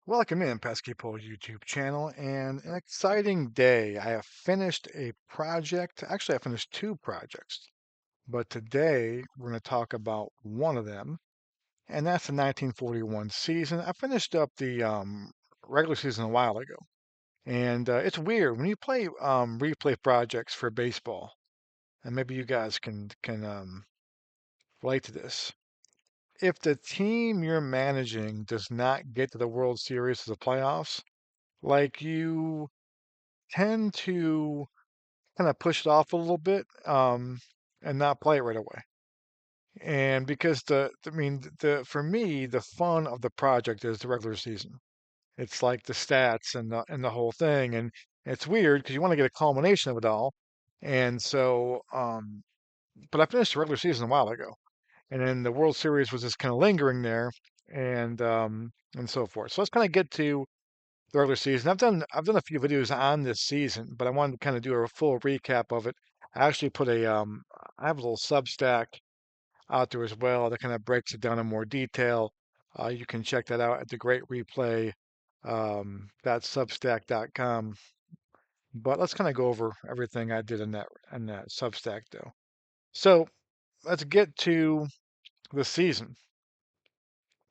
Welcome in, Pesky-Pole YouTube channel, and an exciting day. I have finished a project. Actually, I finished two projects, but today we're going to talk about one of them, and that's the 1941 season. I finished up the regular season a while ago, and it's weird when you play replay projects for baseball, and maybe you guys can relate to this. If the team you're managing does not get to the World Series or the playoffs, like you tend to kind of push it off a little bit, and not play it right away. And because I mean, for me, the fun of the project is the regular season. It's like the stats and the whole thing, and it's weird because you want to get a culmination of it all. And so, but I finished the regular season a while ago, and then the World Series was just kind of lingering there, and so forth. So let's kind of get to the regular season. I've done a few videos on this season, but I wanted to kind of do a full recap of it. I actually put I have a little Substack out there as well that kind of breaks it down in more detail. You can check that out at the Great Replay, .substack.com. But let's kind of go over everything I did in that Substack though. So let's get to the season.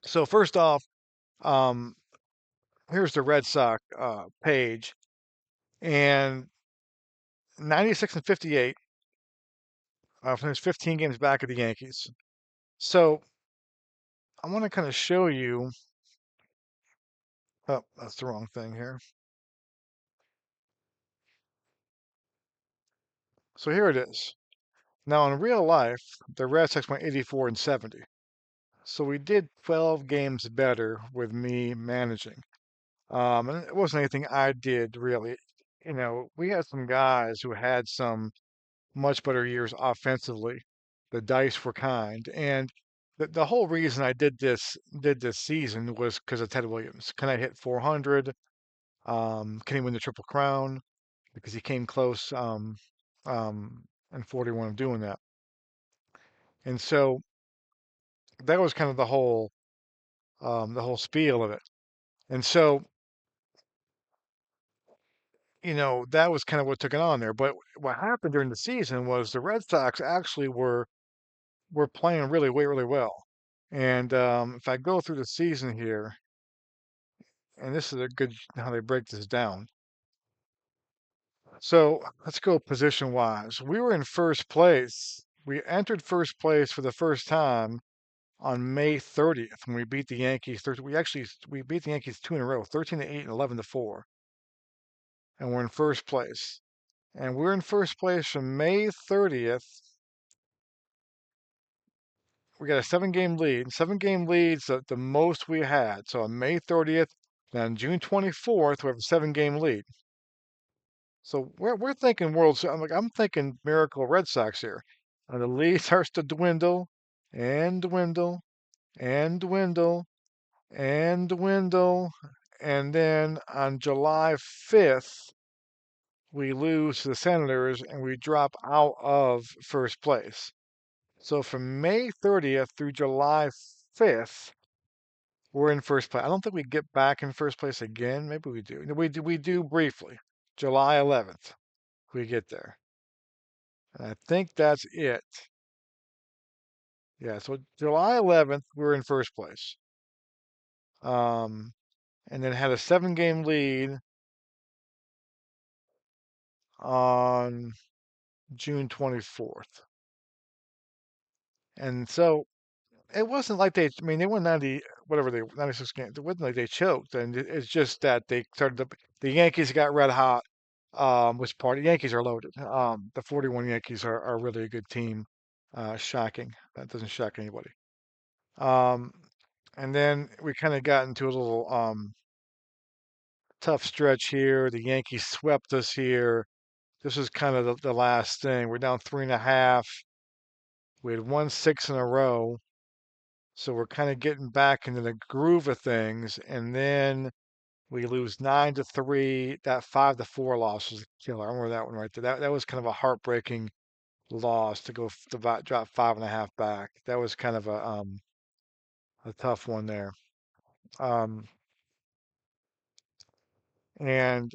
So first off, um, here's the Red Sox page, and 96 and 58 finished 15 games back of the Yankees. So I want to kind of show you. Oh, that's the wrong thing here. So here it is. Now in real life, the Red Sox went 84 and 70. So we did 12 games better with me managing. And it wasn't anything I did really. We had some guys who had some much better years offensively. The dice were kind, and the whole reason I did this season was because of Ted Williams. Can I hit 400? Can he win the Triple Crown? Because he came close in 41 of doing that. And so that was kind of the whole spiel of it. And so, that was kind of what took it on there. But what happened during the season was the Red Sox actually were playing really well. And if I go through the season here, and this is a good how they break this down. So let's go position wise. We were in first place. We entered first place for the first time on May 30th when we beat the Yankees. We beat the Yankees two in a row, 13 to 8 and 11 to 4, and we're in first place. And we're in first place from May 30th. We got a 7-game lead. 7-game lead's the most we had. So on May 30th, then June 24th, we have a 7-game lead. So we're thinking World Series. I'm thinking miracle Red Sox here. And the lead starts to dwindle and dwindle and dwindle and dwindle. And then on July 5th, we lose to the Senators and we drop out of first place. So from May 30th through July 5th, we're in first place. I don't think we get back in first place again. Maybe we do. We do briefly. July 11th, we get there. And I think that's it. Yeah, so July 11th, we're in first place. Um, and then had a 7-game lead on June 24th. And so it wasn't like I mean, they won 90, whatever 96 games. It wasn't like they choked. And it's just that they started the Yankees got red hot, which part, the Yankees are loaded. The 41 Yankees are really a good team. Shocking. That doesn't shock anybody. Um, and then we kind of got into a little, tough stretch here. The Yankees swept us here. This is kind of the last thing. We're down 3.5. We had won 6 in a row. So we're kind of getting back into the groove of things. And then we lose 9-3. That 5-4 loss was a killer. I remember that one right there. That was kind of a heartbreaking loss to drop 5.5 back. That was kind of a tough one there. Um, And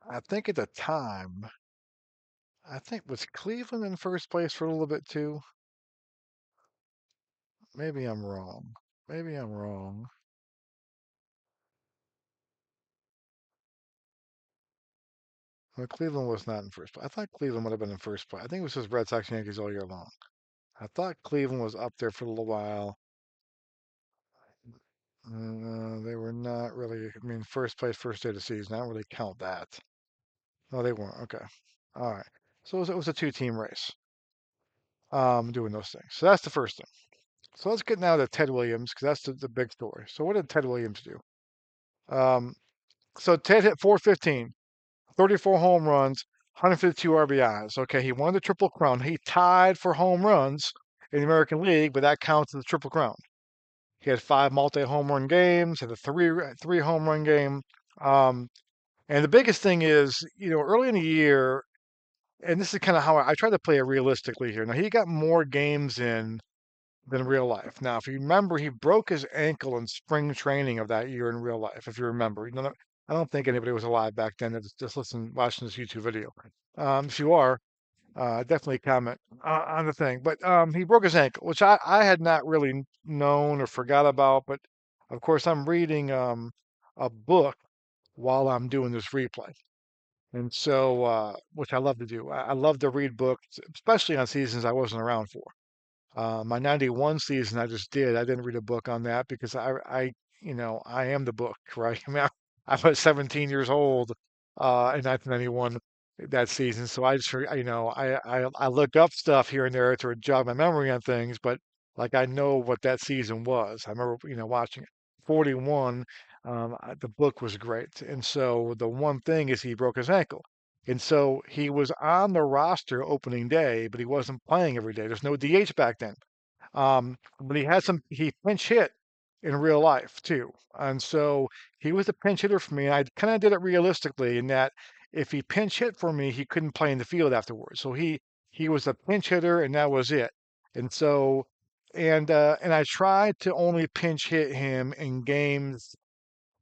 I think at the time, I think was Cleveland in first place for a little bit too. Maybe I'm wrong. Maybe I'm wrong. Well, Cleveland was not in first place. I thought Cleveland would have been in first place. I think it was just Red Sox Yankees all year long. I thought Cleveland was up there for a little while. They were not really, I mean, first place, first day of the season. I don't really count that. No, they weren't. Okay. All right. So it was a two-team race, doing those things. So that's the first thing. So let's get now to Ted Williams, because that's the big story. So what did Ted Williams do? Um, so Ted hit 415, 34 home runs, 152 RBIs. Okay, he won the Triple Crown. He tied for home runs in the American League, but that counts as the Triple Crown. He had five multi-home run games, had a three home run game. Um, and the biggest thing is, early in the year, and this is kind of how I try to play it realistically here. Now he got more games in than real life. Now, if you remember, he broke his ankle in spring training of that year in real life. If you remember, I don't think anybody was alive back then that just watching this YouTube video. If you are, definitely comment on the thing. But he broke his ankle, which I had not really known or forgot about. But of course, I'm reading a book while I'm doing this replay. And so, which I love to do. I love to read books, especially on seasons I wasn't around for. My 91 season I just did. I didn't read a book on that because I am the book, right? I mean, I was 17 years old in 1991 that season. So I just, I look up stuff here and there to jog my memory on things, but like I know what that season was. I remember, watching it. 41, the book was great. And so the one thing is he broke his ankle. And so he was on the roster opening day, but he wasn't playing every day. There's no DH back then. But he pinch hit in real life too. And so he was a pinch hitter for me. And I kind of did it realistically in that if he pinch hit for me, he couldn't play in the field afterwards. So he was a pinch hitter and that was it. And so, and I tried to only pinch hit him in games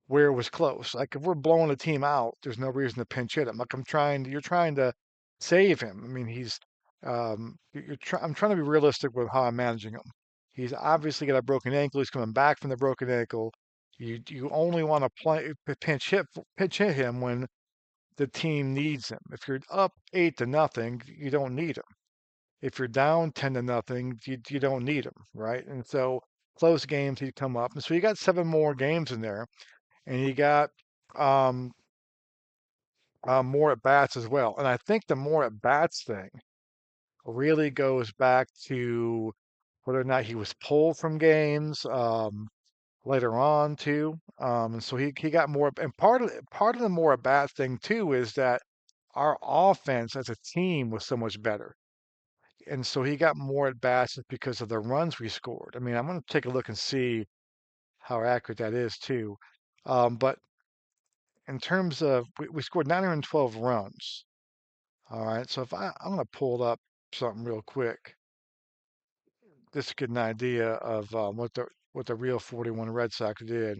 where it was close. Like if we're blowing a team out, there's no reason to pinch hit him. Like you're trying to save him. I mean, I'm trying to be realistic with how I'm managing him. He's obviously got a broken ankle. He's coming back from the broken ankle. You only want to pinch hit him when the team needs him. If you're up 8-0, you don't need him. If you're down 10-0, you don't need him, right? And so close games he'd come up, and so you got seven more games in there and he got um, more at bats as well. And I think the more at bats thing really goes back to whether or not he was pulled from games later on too. And so he got more. And part of the more at bats thing too is that our offense as a team was so much better. And so he got more at bats because of the runs we scored. I mean, I'm going to take a look and see how accurate that is too. But in terms of we scored 912 runs. All right, so I'm gonna pull up something real quick just to get an idea of what the real 41 Red Sox did.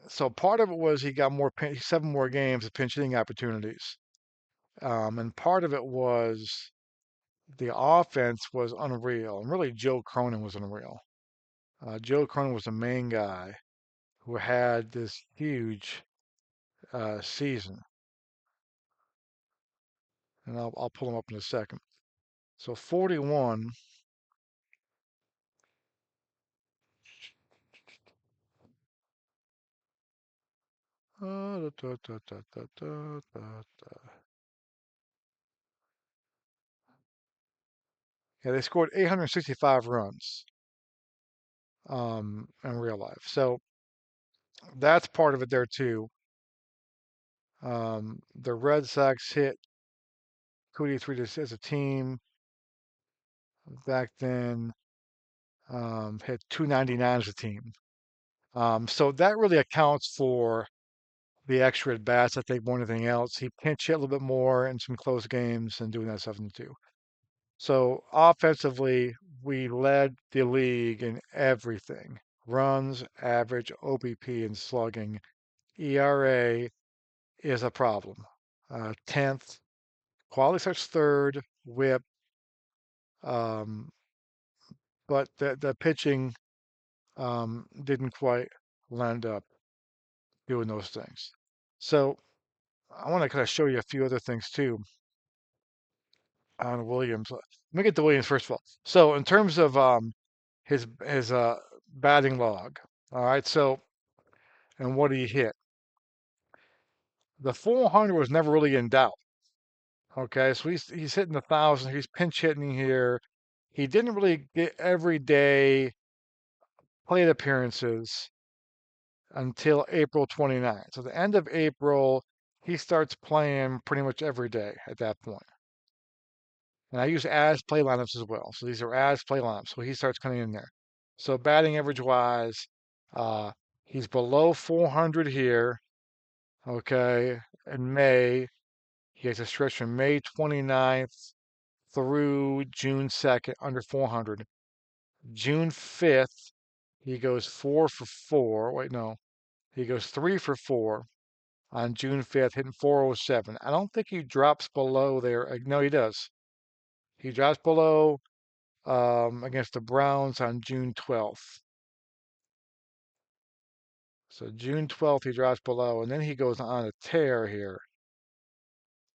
So part of it was he got seven more games of pinch hitting opportunities, and part of it was the offense was unreal, and really Joe Cronin was unreal. Joe Cronin was the main guy who had this huge season, and I'll pull him up in a second. So 41. Da, da, da, da, da, da, da. Yeah, they scored 865 runs in real life. So that's part of it there too. The Red Sox hit 283 as a team back then, hit 299 as a team. So that really accounts for the extra at bats, I think, more than anything else. He pinch hit a little bit more in some close games and doing that stuff too. So offensively, we led the league in everything. Runs, average, OBP, and slugging. ERA is a problem. 10th, quality starts third, WHIP, um, but the pitching didn't quite land up doing those things. So I want to kind of show you a few other things too on Williams. Let me get to Williams first of all. So in terms of his batting log, all right. So and what he hit, the 400 was never really in doubt. Okay, so he's hitting 1,000. He's pinch hitting here. He didn't really get everyday plate appearances until April 29th. So the end of April, he starts playing pretty much every day at that point. And I use as play lineups as well. So these are as play lineups. So he starts coming in there. So batting average wise, uh, he's below 400 here. Okay, in May, he has a stretch from May 29th through June 2nd under 400. June 5th, he goes 4 for 4. Wait, no, he goes 3 for 4 on June 5th, hitting 407. I don't think he drops below there. No, he does. He drops below against the Browns on June 12th. So June 12th, he drops below, and then he goes on a tear here.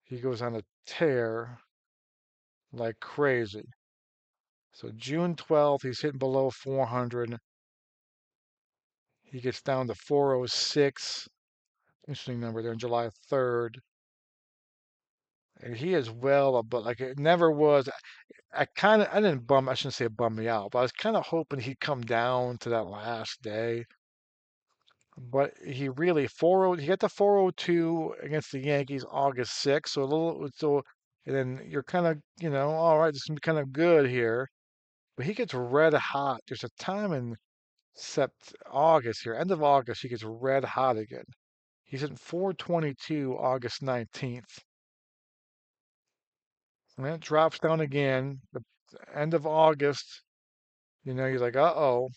He goes on a tear like crazy. So June 12th, he's hitting below 400. He gets down to 406. Interesting number there on July 3rd. And he is well, but like it never was. I didn't I shouldn't say it bummed me out, but I was kind of hoping he'd come down to that last day. But he really 40 he got the 402 against the Yankees August 6th, so a little so and then you're kind of, all right, this is gonna be kind of good here. But he gets red hot. There's a time in August here, end of August, he gets red hot again. He's at 422 August 19th. And then it drops down again. The end of August, you're like, uh-oh,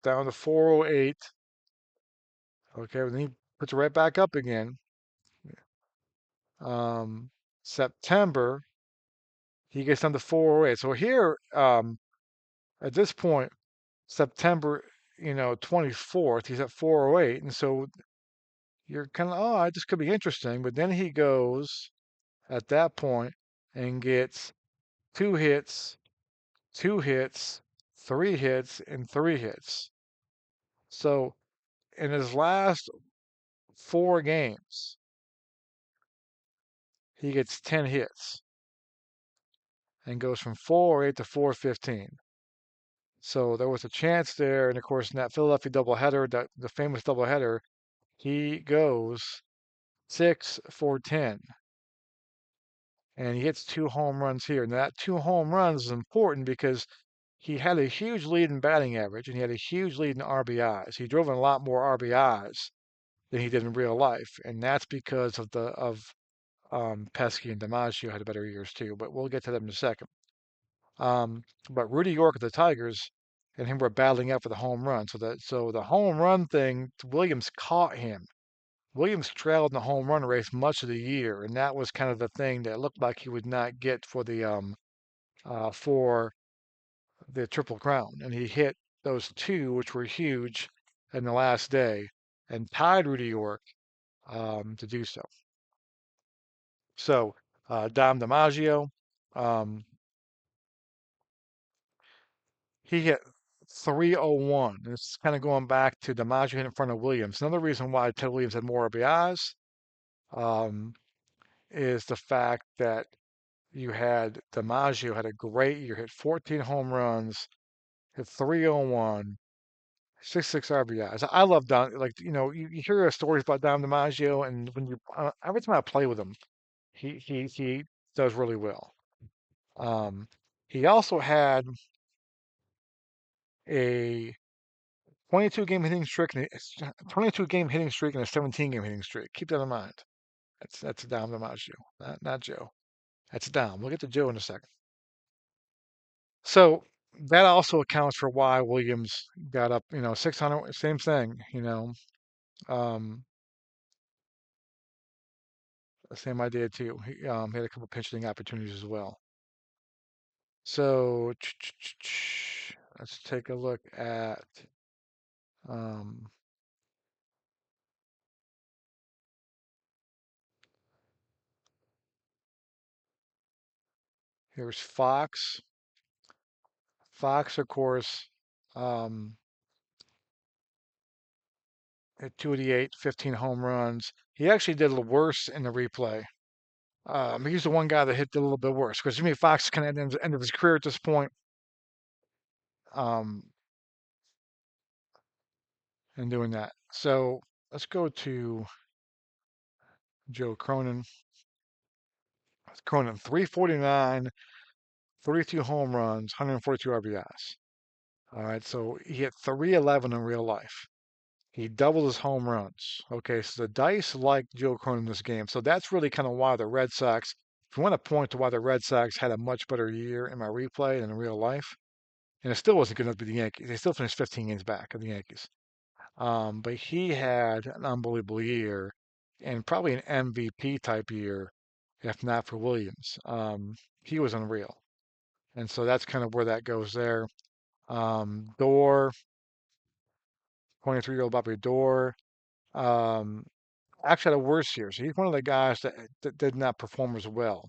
down to 408. Okay, then he puts it right back up again. Um, September, he gets down to 408. So here, at this point, September, 24th, he's at 408. And so you're kind of, oh, this could be interesting. But then he goes at that point and gets 2 hits, 2 hits, 3 hits, and 3 hits. So in his last 4 games, he gets 10 hits and goes from 408 to 415. So there was a chance there, and of course in that Philadelphia doubleheader, the famous doubleheader, he goes 6 for 10, and he hits 2 home runs here. And that 2 home runs is important because he had a huge lead in batting average and he had a huge lead in RBIs. He drove in a lot more RBIs than he did in real life, and that's because of Pesky and DiMaggio had better years too. But we'll get to them in a second. But Rudy York of the Tigers and him were battling out for the home run. So the home run thing, Williams caught him. Williams trailed in the home run race much of the year, and that was kind of the thing that looked like he would not get for the Triple Crown. And he hit those two, which were huge, in the last day, and tied Rudy York to do so. So Dom DiMaggio, um, he hit 301. It's kind of going back to DiMaggio hit in front of Williams. Another reason why Ted Williams had more RBIs um, is the fact that you had DiMaggio had a great year, hit 14 home runs, hit 301, 66 RBIs. I love Don. Like, you hear stories about Don DiMaggio, and when every time I play with him, he does really well. Um, he also had a 22 game hitting streak and a 22 game hitting streak and a 17 game hitting streak. Keep that in mind. That's Dom DiMaggio, not Joe. That's Dom. We'll get to Joe in a second. So that also accounts for why Williams got up, 600, same thing, Um, Same idea too. He had a couple pinch hitting opportunities as well. So let's take a look at um, here's Fox. Fox, of course, um, at 288, 15 home runs. He actually did a little worse in the replay. He's the one guy that hit a little bit worse because Jimmy Fox is kind of at the end of his career at this point. Um, and doing that. So let's go to Joe Cronin. Cronin, 349, 32 home runs, 142 RBIs. All right, so he hit 311 in real life. He doubled his home runs. Okay, so the dice like Joe Cronin in this game. So that's really kind of why the Red Sox, if you want to point to why the Red Sox had a much better year in my replay than in real life, and it still wasn't good enough to be the Yankees. They still finished 15 games back of the Yankees. But he had an unbelievable year and probably an MVP type year, if not for Williams. He was unreal. And so that's kind of where that goes there. Door, 23-year-old Bobby Door, um, actually had a worse year. So he's one of the guys that did not perform as well.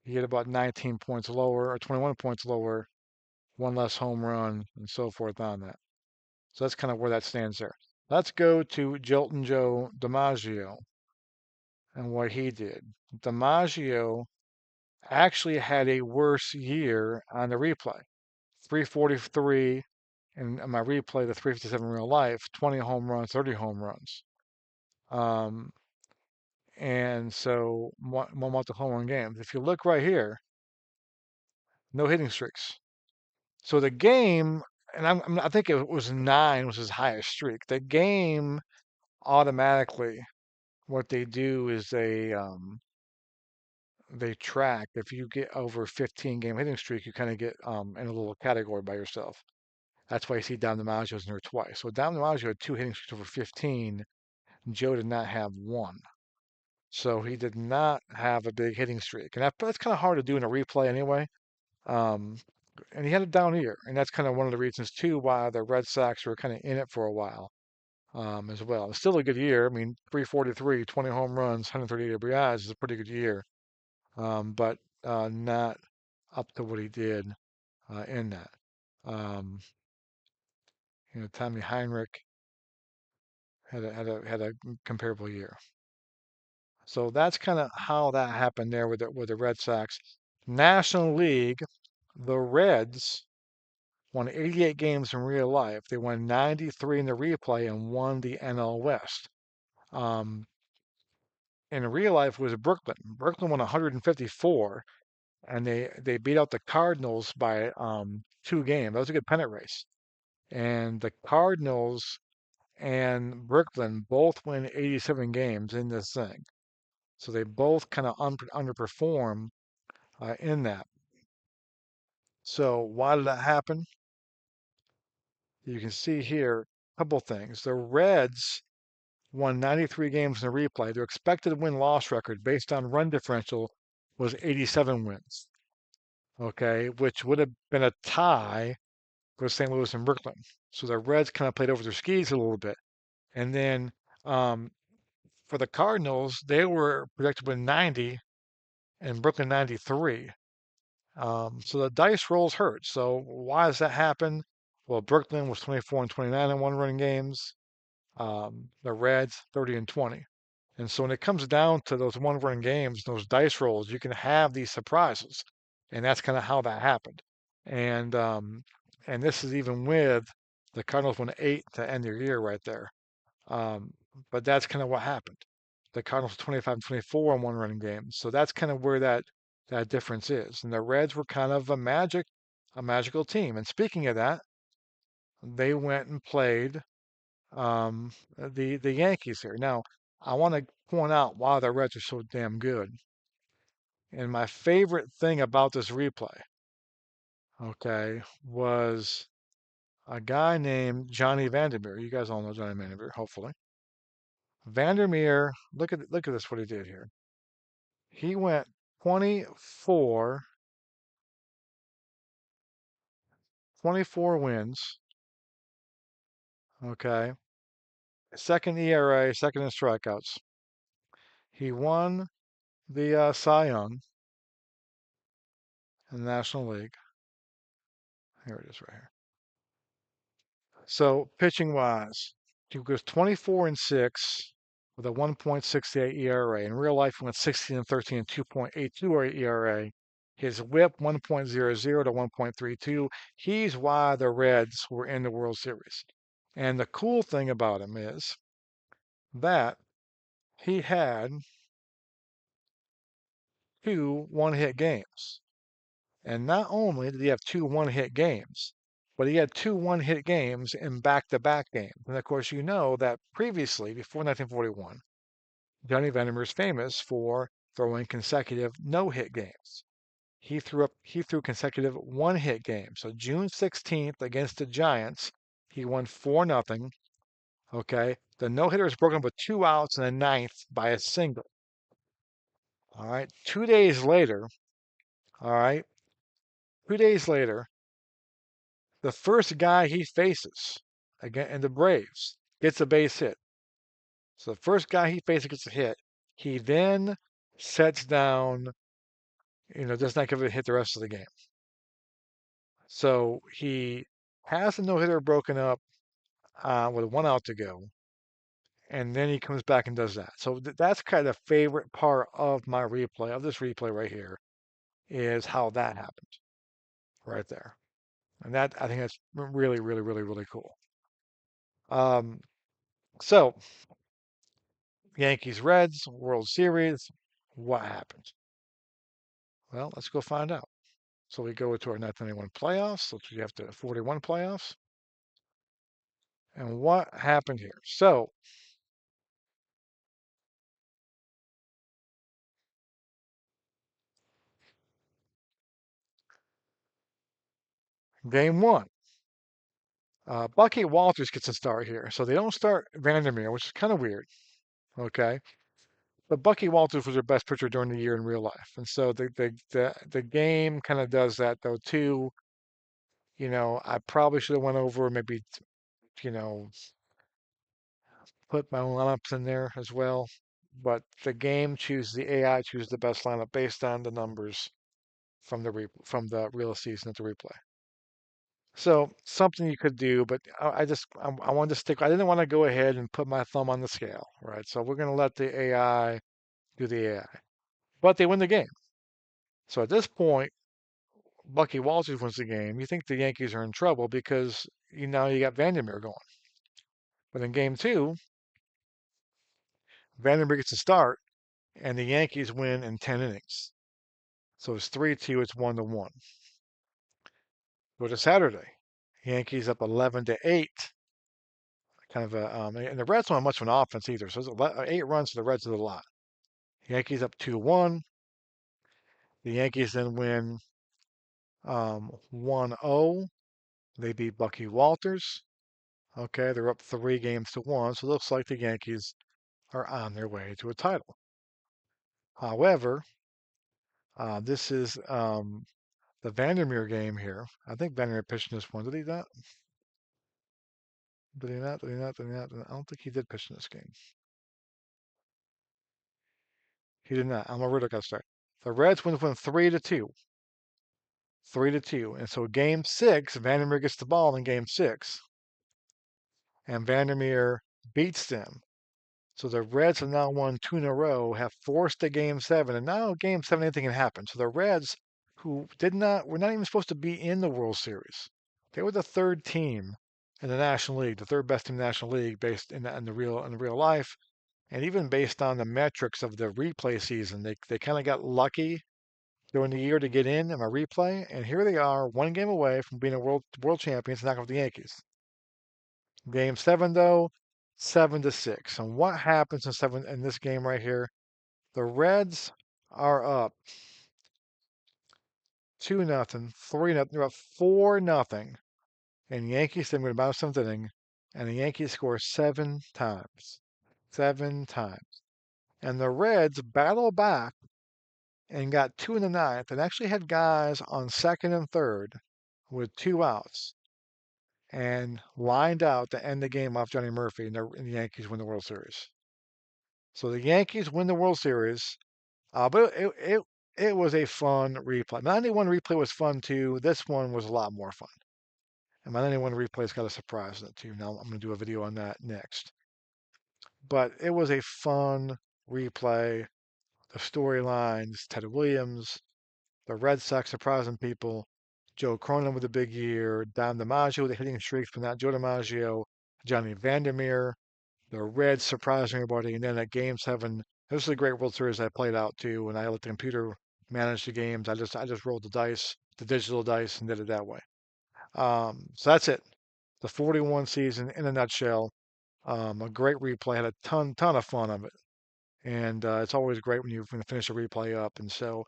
He had about 19 points lower or 21 points lower, one less home run, and so forth on that. So that's kind of where that stands there. Let's go to Jolton Joe DiMaggio and what he did. DiMaggio actually had a worse year on the replay. 343 and my replay, the 357 in real life, 20 home runs, 30 home runs. Um, and so one month of home run games. If you look right here, no hitting streaks. So the game, and I think it was 9 was his highest streak. The game automatically, what they do is they track if you get over 15 game hitting streak, you kind of get in a little category by yourself. That's why you see Dom DiMaggio's in there twice. So Dom DiMaggio had 2 hitting streaks over 15. Joe did not have one. So he did not have a big hitting streak. And that's kind of hard to do in a replay anyway. Um, and he had a down year. And that's kind of one of the reasons, too, why the Red Sox were kind of in it for a while as well. It's still a good year. I mean, 343, 20 home runs, 138 RBIs is a pretty good year. But not up to what he did in that. Um, Tommy Heinrich had a comparable year. So that's kind of how that happened there with the Red Sox. National League, the Reds won 88 games in real life. They won 93 in the replay and won the NL West. Um, in real life, it was Brooklyn. Brooklyn won 154, and they beat out the Cardinals by 2 games. That was a good pennant race. And the Cardinals and Brooklyn both win 87 games in this thing. So they both kind of underperform in that. So why did that happen? You can see here a couple things. The Reds won 93 games in the replay. Their expected win-loss record based on run differential was 87 wins. Okay, which would have been a tie for St. Louis and Brooklyn. So the Reds kind of played over their skis a little bit. And then um, for the Cardinals, they were projected to win 90 and Brooklyn 93. So the dice rolls hurt. So why does that happen? Well, Brooklyn was 24 and 29 in one-run games. The Reds 30 and 20. And so when it comes down to those one-run games, those dice rolls, you can have these surprises, and that's kind of how that happened. And this is even with the Cardinals won 8 to end their year right there. Um, but that's kind of what happened. The Cardinals 25 and 24 in one-run games, so that's kind of where that difference is. And the Reds were kind of a magical team. And speaking of that, they went and played the Yankees here. Now, I want to point out why the Reds are so damn good. And my favorite thing about this replay, okay, was a guy named Johnny Vandermeer. You guys all know Johnny Vandermeer, hopefully. Vandermeer, look at this, what he did here. He went 24, 24 wins. Okay. Second ERA, second in strikeouts. He won the Cy Young in the National League. Here it is right here. So pitching wise, he goes 24 and 6 with a 1.68 ERA. In real life, he went 16 and 13 and 2.82 ERA. His WHIP 1.00 to 1.32. He's why the Reds were in the World Series. And the cool thing about him is that he had two one-hit games. And not only did he have two one-hit games, but he had two one-hit games in back-to-back games. And of course, you know that previously, before 1941, Johnny Vandermeer is famous for throwing consecutive no-hit games. He threw consecutive one-hit games. So June 16th against the Giants, he won 4-0. Okay. The no-hitter is broken up with 2 outs in the ninth by a single. All right. 2 days later, all right, 2 days later, the first guy he faces again in the Braves gets a base hit. So the first guy he faces gets a hit. He then sets down, does not give it a hit the rest of the game. So he has the no hitter broken up with 1 out to go, and then he comes back and does that. So that's kind of the favorite part of my replay, of this replay right here, is how that happened right there. And that, I think that's really, really, really, really cool. So Yankees Reds World Series. What happened? Well, let's go find out. So we go to our 1991 playoffs. So we have to 41 playoffs. And what happened here? So game one, Bucky Walters gets a start here. So they don't start Vandermeer, which is kind of weird. Okay. But Bucky Walters was their best pitcher during the year in real life. And so the game kind of does that though too. I probably should have went over maybe, you know, put my own lineups in there as well. But the AI chooses the best lineup based on the numbers from the real season at the replay. So something you could do, but I wanted to stick. I didn't want to go ahead and put my thumb on the scale, right? So we're going to let the AI do the AI, but they win the game. So at this point, Bucky Walters wins the game. You think the Yankees are in trouble because you got Vandermeer going. But in game two, Vandermeer gets a start, and the Yankees win in 10 innings. So it's 3-2, it's 1-1. Go to Saturday. Yankees up 11-8. Kind of and the Reds don't have much of an offense either. So it's 8 runs for the Reds is a lot. Yankees up 2-1. The Yankees then win 1-0. They beat Bucky Walters. Okay, they're up 3 games to 1. So it looks like the Yankees are on their way to a title. However, this is the Vandermeer game here. I think Vandermeer pitched in this one. Did he not? Did he not? Did he not? Did he not? I don't think he did pitch in this game. He did not. I'm already got to start. The Reds win 3-2. 3-2. And so game six, Vandermeer gets the ball in game six. And Vandermeer beats them. So the Reds have now won 2 in a row, have forced a game seven, and now game seven, anything can happen. So the Reds, who were not even supposed to be in the World Series, they were the third team in the National League, the third best team in the National League, based in the real life, and even based on the metrics of the replay season. They kind of got lucky during the year to get in a replay, and here they are, one game away from being a world champions, knocking off the Yankees. Game seven, though, 7-6. And what happens in this game right here? The Reds are up 2-0, 3-0. They're up 4-0. And Yankees then go to bottom seventh inning, and the Yankees score 7 times. 7 times. And the Reds battle back and got two in the ninth and actually had guys on second and third with two outs and lined out to end the game off Johnny Murphy, and the Yankees win the World Series. So the Yankees win the World Series, but it was a fun replay. 91 replay was fun too. This one was a lot more fun. And my 91 replay's got a surprise in it too. Now I'm going to do a video on that next. But it was a fun replay. The storylines, Ted Williams, the Red Sox surprising people, Joe Cronin with a big year, Dom DiMaggio, the hitting streaks from that Joe DiMaggio, Johnny Vandermeer, the Reds surprising everybody, and then at Game 7, this is a great World Series I played out too, and I let the computer manage the games. I just rolled the dice, the digital dice, and did it that way. So that's it. The 41 season in a nutshell. A great replay. Had a ton of fun of it, and it's always great when you finish a replay up. And so,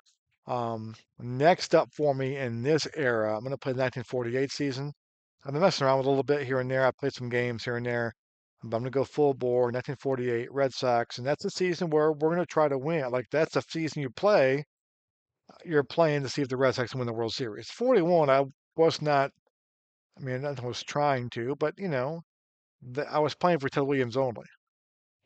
next up for me in this era, I'm going to play the 1948 season. I've been messing around with it a little bit here and there. I played some games here and there, but I'm going to go full bore. 1948 Red Sox, and that's a season where we're going to try to win. Like that's a season you play. You're playing to see if the Red Sox can win the World Series. 41, I was not. I mean, I was trying to, but I was playing for Ted Williams only,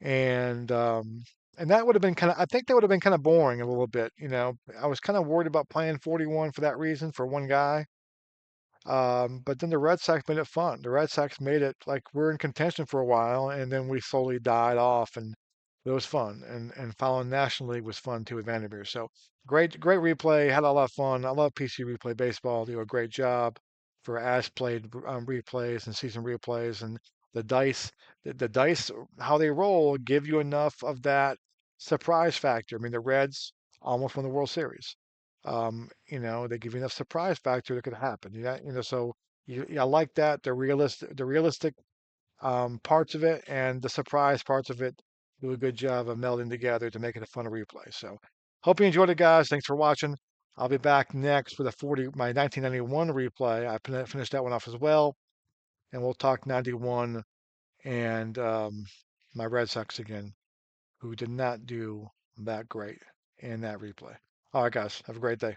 and and that would have been kind of. I think that would have been kind of boring a little bit. I was kind of worried about playing 41 for that reason for one guy. But then the Red Sox made it fun. The Red Sox made it like we're in contention for a while, and then we slowly died off, and it was fun. And following National League was fun too with Vandermeer. So great replay. Had a lot of fun. I love PC Replay Baseball. They do a great job for as played replays and season replays, and the dice, the dice, how they roll give you enough of that surprise factor. I mean, the Reds almost won the World Series. They give you enough surprise factor that could happen. So I like that. The realistic parts of it and the surprise parts of it do a good job of melding together to make it a fun replay. So hope you enjoyed it, guys. Thanks for watching. I'll be back next with my 1991 replay. Finished that one off as well, and we'll talk 91 and my Red Sox again, who did not do that great in that replay. All right, guys, have a great day.